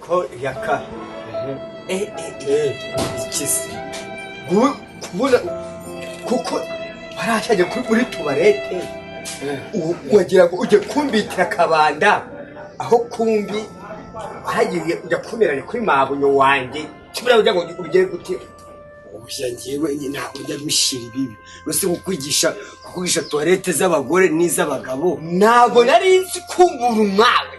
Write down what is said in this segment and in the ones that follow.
ko yaka ikisi kubona kuko barashaje muri tuwarete wagira ngo ujye kumbitira akabanda aho kumbi hagiye ujya kumeranya kuri mabunyo wanjye kibura ujya ngo ugere gute ubusha ngewe ntabwo ujya gushira ibibi rose kukwigisha tuwarete z'abagore n'iz'abagabo ntabwo nari nzi kumbura umwawe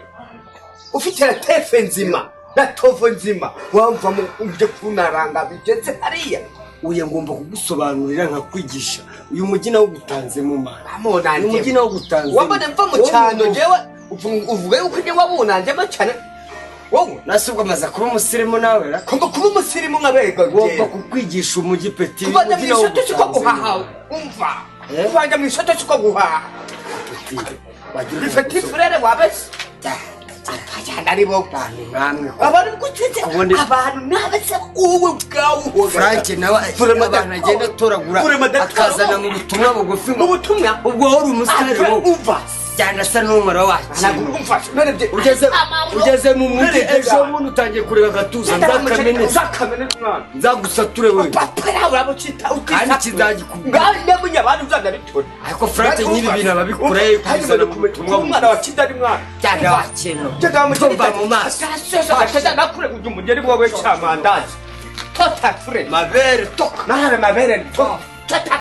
ufite na tefe nzima na tovo nzima wamva mu ujye kunaranga bigeze hariya uye ngomba kugusobanurira nkakwigisha uyu mujyi nawo gutanze mu mana uyu mujyi nawo gutanze wambone mva mu cyano jewe uvuga yuko njye wabunanje cyane wowe nasubwa maza kuba umusirimu nawe ra komba kuba umusirimu nkabega ngomba kukwigisha umujyi peti umujyi nawo gutanze guhaha umva kubanja mu ishoto cyo guhaha bifite frere wabese ari bo bantu namwe abantu gutete abantu nabase uwe bwawo Frank nawe abantu agenda toragura akazana mu butumwa bugufi mu butumwa ubwo wari umusitari wo umva cyane asa n'umara wacu ugeze mu mujyi ejo bundi utangiye kureba gatuza nzakamene nzagusature we papa urabo cita kandi kizagikubwa ngaho abantu uzanabitora ariko Frank nyiri ibintu ababikuraye kuzana mu butumwa umwana wa kidari mwana cyane wakeno mba mu maso ashaka nakure kujya umugeri wawe cyamandazi tota frere mabere toka nahare mabere toka